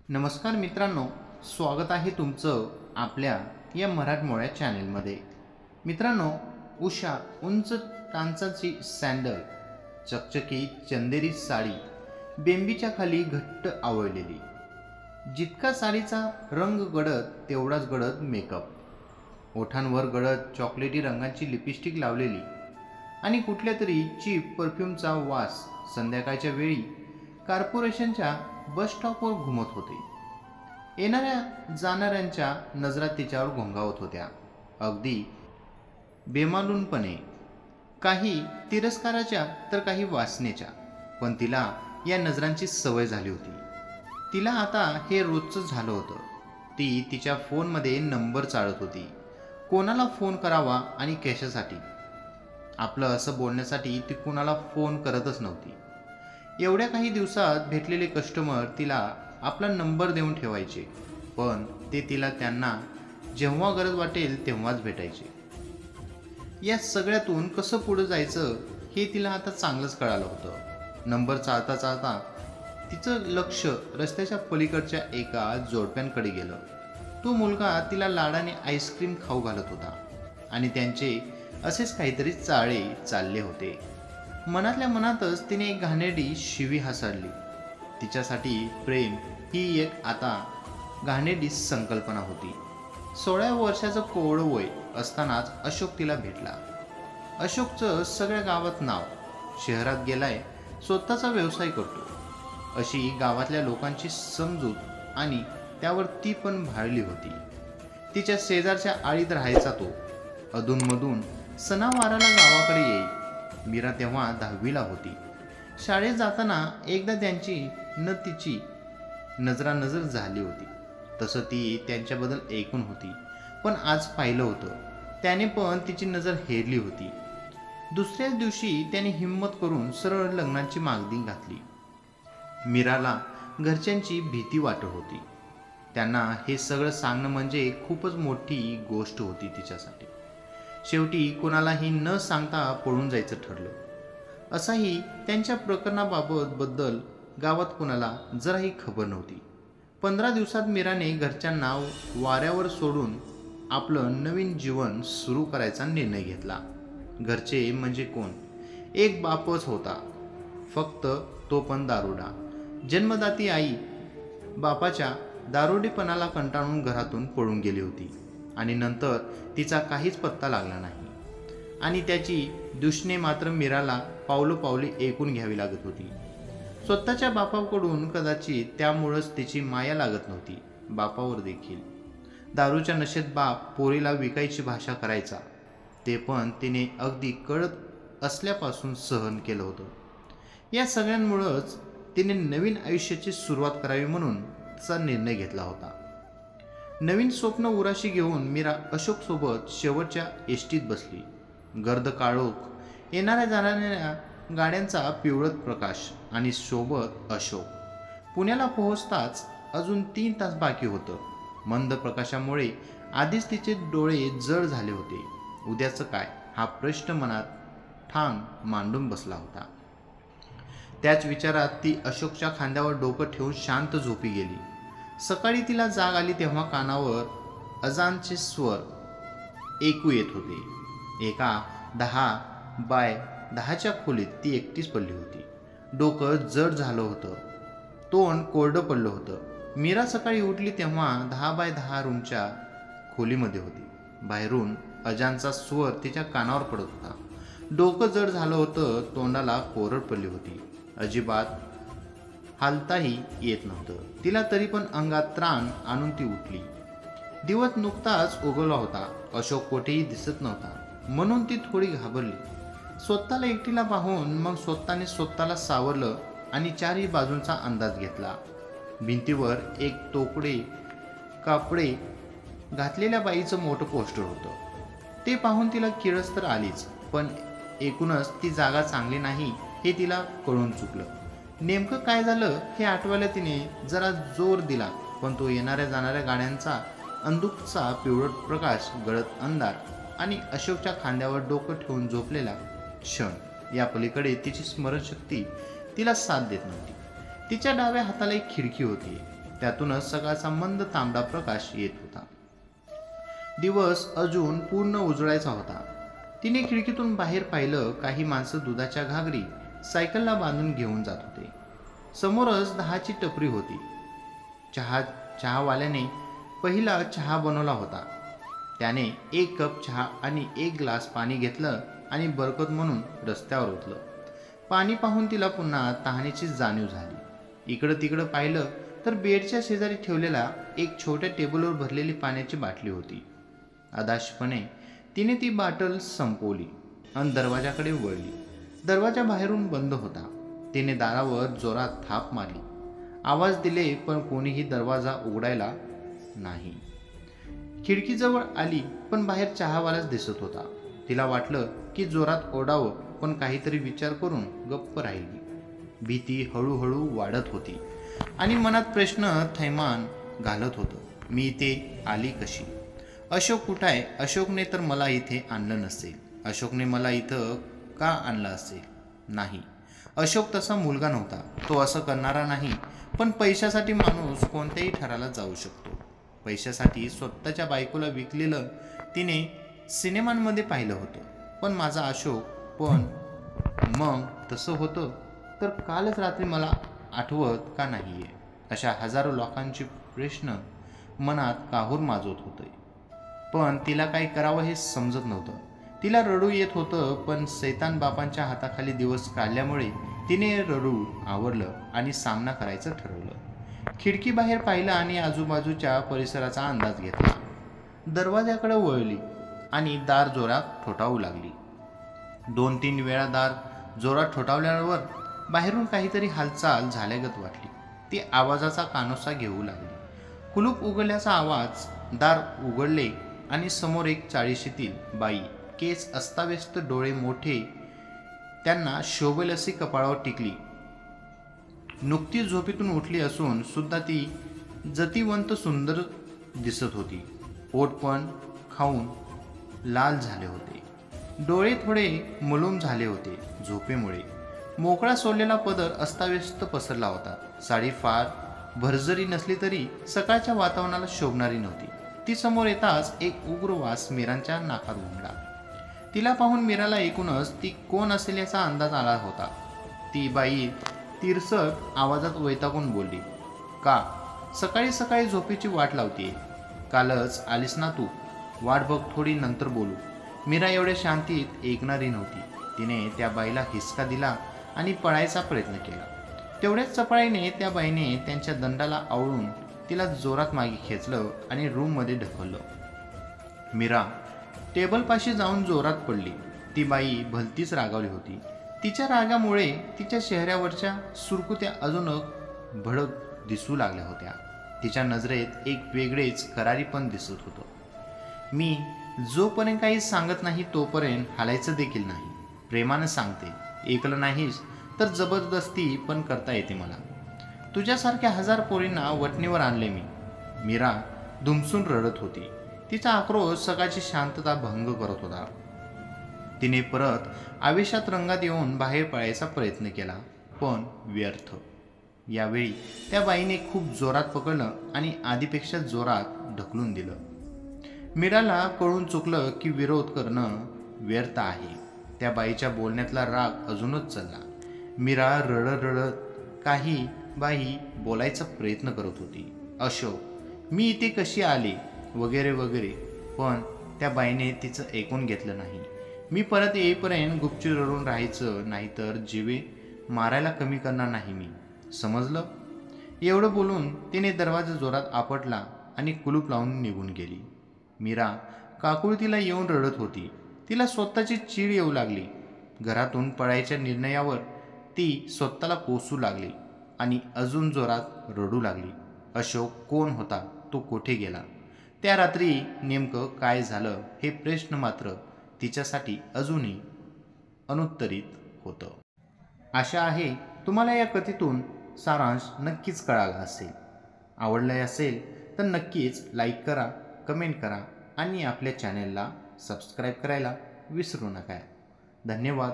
नमस्कार मित्रांनो, स्वागत आहे तुमचं आपल्या या मराठमोळ्या चॅनेलमध्ये. मित्रांनो, उषा उंच टाचांची सँडल, चकचकीत चंदेरी साडी, बेंबीच्या खाली घट्ट आवळलेली. जितका साडीचा रंग गडद तेवढाच गडद मेकअप. ओठांवर गडद चॉकलेटी रंगाची लिपस्टिक लावलेली आणि कुठल्या तरी चीप परफ्यूमचा वास संध्याकाळच्या वेळी कॉर्पोरेशनच्या बस स्टॉपवर घुमत होते. येणाऱ्या जाणाऱ्यांच्या नजरा तिच्यावर घोंगावत होत्या, अगदी बेमालूनपणे, काही तिरस्काराच्या तर काही वासनेच्या. पण तिला या नजरांची सवय झाली होती. तिला आता हे रोजचं झालं होतं. ती तिच्या फोनमध्ये नंबर चाळत होती, कोणाला फोन करावा आणि कशासाठी. आपलं असं बोलण्यासाठी ती कोणाला फोन करतच नव्हती. एवढ्या काही दिवसात भेटलेले कस्टमर तिला आपला नंबर देऊन ठेवायचे, पण ते तिला त्यांना जेव्हा गरज वाटेल तेव्हाच भेटायचे. या सगळ्यातून कसं पुढं जायचं हे तिला आता चांगलंच कळालं होतं. नंबर चाळता चाळता तिचं लक्ष रस्त्याच्या पलीकडच्या एका जोडप्यांकडे गेलं. तो मुलगा तिला लाडाने आईस्क्रीम खाऊ घालत होता आणि त्यांचे असेच काहीतरी चाळे चालले होते. मनातल्या मनातच तिने एक घाणेरडी शिवी हासडली. तिच्यासाठी प्रेम ही एक आता घाणेरडी संकल्पना होती. 16व्या वर्षाचं कोवळं वय असतानाच अशोक तिला भेटला. अशोकचं सगळ्या गावात नाव. शहरात गेलाय, स्वतःचा व्यवसाय करतो, अशी गावातल्या लोकांची समजूत आणि त्यावर ती पण भाळली होती. तिच्या शेजारच्या आळीत राहायचा तो. अधूनमधून सणावाराला गावाकडे येई. मीरा तेव्हा 10वीला होती. शाळेत जाताना एकदा त्यांची तिची नजरानजर झाली होती. तसं ती त्यांच्याबद्दल ऐकून होती, पण आज पाहिलं होतं त्याने पण तिची नजर हेरली होती. दुसऱ्याच दिवशी त्याने हिंमत करून सरळ लग्नाची मागणी घातली. मीराला घरच्यांची भीती वाटत होती. त्यांना हे सगळं सांगणं म्हणजे खूपच मोठी गोष्ट होती तिच्यासाठी. शेवटी कोणालाही न सांगता पळून जायचं ठरलं. असाही त्यांच्या प्रकरणाबद्दल गावात कोणाला जराही खबर नव्हती. 15 दिवसात मीराने घरच्यांना वाऱ्यावर सोडून आपलं नवीन जीवन सुरू करायचा निर्णय घेतला. घरचे म्हणजे कोण? एक बापच होता, फक्त तो पण दारुडा. जन्मदाती आई बापाच्या दारुडेपणाला कंटाळून घरातून पळून गेली होती आणि नंतर तिचा काहीच पत्ता लागला नाही. आणि त्याची दूषणे मात्र मीराला पावलोपावली ऐकून घ्यावी लागत होती. स्वतःच्या बापाकडून कदाचित त्यामुळंच तिची माया लागत नव्हती. बापावर देखील. दारूच्या नशेत बाप पोरीला विकायची भाषा करायचा, ते पण तिने अगदी कळत असल्यापासून सहन केलं होतं. या सगळ्यांमुळंच तिने नवीन आयुष्याची सुरुवात करावी म्हणून तिचा निर्णय घेतला होता. नवीन स्वप्न उराशी घेऊन मीरा अशोकसोबत शेवटच्या एसटीत बसली. गर्द काळोख, येणाऱ्या जाणाऱ्या गाड्यांचा पिवळट प्रकाश आणि सोबत अशोक. पुण्याला पोहोचताच अजून 3 तास बाकी होतं. मंद प्रकाशामुळे आधीच तिचे डोळे जड झाले होते. उद्याचं काय हा प्रश्न मनात ठाम मांडून बसला होता. त्याच विचारात ती अशोकच्या खांद्यावर डोकं ठेवून शांत झोपी गेली. सकाळी तिला जाग आली तेव्हा कानावर अजानचे स्वर ऐकू येत होते. एका 10x10च्या खोलीत ती एकटीच पडली होती. डोकं जड झालं होतं, तोंड कोरडं पडलं होतं. मीरा सकाळी उठली तेव्हा 10x10 रूमच्या खोलीमध्ये होती. बाहेरून अजानचा स्वर तिच्या कानावर पडत होता. डोकं जड झालं होतं, तोंडाला कोरड पडली होती. अजिबात हालताही येत नव्हतं तिला. तरी पण अंगात त्राण आणून ती उठली. दिवस नुकताच उगवला होता. अशोक कोठेही दिसत नव्हता, म्हणून ती थोडी घाबरली. स्वतःला एकटीला पाहून मग स्वतःला सावरलं आणि चारही बाजूंचा अंदाज घेतला. भिंतीवर एक तोकडे कापडे घातलेल्या बाईचं मोठं पोस्टर होतं. ते पाहून तिला किळस तर आलीच, पण एकूणच ती जागा चांगली नाही हे तिला कळून चुकलं. नेमकं काय झालं हे आठवायला तिने जरा जोर दिला, पण तो येणाऱ्या जाणाऱ्या गाड्यांचा अंधुकचा पिवळट प्रकाश, गडद अंधार आणि अशोकच्या खांद्यावर डोकं ठेवून झोपलेला क्षण, या पलीकडे तिची स्मरणशक्ती तिला साथ देत नव्हती. तिच्या डाव्या हाताला एक खिडकी होती. त्यातूनच सकाळचा मंद तांबडा प्रकाश येत होता. दिवस अजून पूर्ण उजळायचा होता. तिने खिडकीतून बाहेर पाहिलं. काही माणसं दुधाच्या घागरी सायकलला बांधून घेऊन जात होते. समोरच 10ची टपरी होती. चहावाल्याने पहिला चहा बनवला होता. त्याने 1 कप चहा आणि 1 ग्लास पाणी घेतलं आणि बरकत म्हणून रस्त्यावर ओतलं. पाणी पाहून तिला पुन्हा तहानेची जाणीव झाली. इकडं तिकडं पाहिलं तर बेडच्या शेजारी ठेवलेल्या एक छोट्या टेबलवर भरलेली पाण्याची बाटली होती. अदाशपणे तिने ती बाटल संपवली आणि दरवाजाकडे वळली. दरवाजा बाहेरून बंद होता. तिने दारावर जोरात थाप मारली. आवाज दिले पण कोणीही दरवाजा उघडायला नाही. खिडकीजवळ आली पण बाहेर चहावालाच दिसत होता. तिला वाटलं की जोरात ओरडावं पण काहीतरी विचार करून गप्प राहिली. भीती हळूहळू वाढत होती आणि मनात प्रश्न थैमान घालत होतं. मी इथे आली कशी? अशोक कुठं आहे? अशोकने तर मला इथे आणलं नसेल. अशोकने मला इथं का आणलं असेल? नाही, अशोक तसा मुलगा नव्हता. तो असं करणारा नाही. पण पैशासाठी माणूस कोणत्याही थराला जाऊ शकतो. पैशासाठी स्वतःच्या बायकोला विकलेलं तिने सिनेमांमध्ये पाहिलं होतं. पण माझा अशोक पण मग तसं होतं तर कालच रात्री मला आठवत का नाही आहे? अशा हजारो लोकांचे प्रश्न मनात काहूर माजवत होते. पण तिला काय करावं हे समजत नव्हतं. तिला रडू येत होतं पण सैतान बापांच्या हाताखाली दिवस काढल्यामुळे तिने रडू आवरलं आणि सामना करायचं ठरवलं. खिडकी बाहेर पाहिलं आणि आजूबाजूच्या परिसराचा अंदाज घेतला. दरवाजाकडे वळली आणि दार जोरात ठोठावू लागली. 2-3 वेळा दार जोरात ठोठावल्यावर बाहेरून काहीतरी हालचाल झाल्यागत वाटली. ती आवाजाचा कानोसा घेऊ लागली. कुलूप उघडल्याचा आवाज. दार उघडले आणि समोर एक 40शीतील बाई, केस अस्ताव्यस्त, डोळे मोठे, त्यांना शोभेल अशी कपाळावर टिकली. नुकतीच झोपेतून उठली असून सुद्धा ती जतीवंत सुंदर दिसत होती. पोट पण खाऊन लाल झाले होते. डोळे थोडे मलूम झाले होते झोपेमुळे. मोकळा सोडलेला पदर अस्ताव्यस्त पसरला होता. साडी फार भरजरी नसली तरी सकाळच्या वातावरणाला शोभणारी नव्हती. ती समोर येताच एक उग्र वास मीरांच्या नाकात घुमला. तिला पाहून मीराला एकूणच ती कोण असेल याचा अंदाज आला होता. ती बाई तिरसट आवाजात वैतागून बोलली, का सकाळी सकाळी झोपेची वाट लावतीये? कालच आलीस ना तू? वाट बघ, थोडी नंतर बोलू. मीरा एवढ्या शांतीत ऐकणारी नव्हती. तिने त्या बाईला हिसका दिला आणि पळायचा प्रयत्न केला. तेवढ्याच चपळाईने त्या बाईने त्यांच्या दंडाला आवळून तिला जोरात मागे खेचलं आणि रूममध्ये ढकललं. मीरा टेबलपाशी जाऊन जोरात पडली. ती बाई भलतीच रागावली होती. तिच्या रागामुळे तिच्या चेहऱ्यावरच्या सुरकुत्या अजून भडक दिसू लागल्या होत्या. तिच्या नजरेत एक वेगळेच करारीपण दिसत होतं. मी जोपर्यंत काही सांगत नाही तोपर्यंत हालायचं देखील नाही. प्रेमानं सांगते. ऐकलं नाहीस तर जबरदस्ती पण करता येते मला. तुझ्यासारख्या 1000 पोरींना वटणीवर आणले मी. मीरा धुमसून रडत होती. तिचा आक्रोश सकाळची शांतता भंग करत होता. तिने परत आवेशात रंगात येऊन बाहेर पळायचा प्रयत्न केला पण व्यर्थ. यावेळी त्या बाईने खूप जोरात पकडलं आणि आधीपेक्षा जोरात ढकलून दिलं. मीराला कळून चुकलं की विरोध करणं व्यर्थ आहे. त्या बाईच्या बोलण्यातला राग अजूनच चालला. मीरा रडत काही बाई बोलायचा प्रयत्न करत होती. अशोक, मी इथे कशी आले वगैरे वगैरे, पण त्या बाईने तिचं ऐकून घेतलं नाही. मी परत येईपर्यंत गुपचूप रडून राहायचं, नाहीतर जीवे मारायला कमी करणार नाही मी, समजलं? एवढं बोलून तिने दरवाजा जोरात आपटला आणि कुलूप लावून निघून गेली. मीरा काकुळतीला येऊन रडत होती. तिला स्वतःची चीड येऊ लागली. घरातून पळायच्या निर्णयावर ती स्वतःला कोसू लागली आणि अजून जोरात रडू लागली. अशोक कोण होता? तो कुठे गेला? त्या रात्री नेमकं काय झालं हे प्रश्न मात्र तिच्यासाठी अजूनही अनुत्तरित होतं. आशा आहे तुम्हाला या कथेतून सारांश नक्कीच कळाला असेल. आवडले असेल तर नक्कीच लाईक करा, कमेंट करा आणि आपल्या चॅनेलला सबस्क्राईब करायला विसरू नका. धन्यवाद.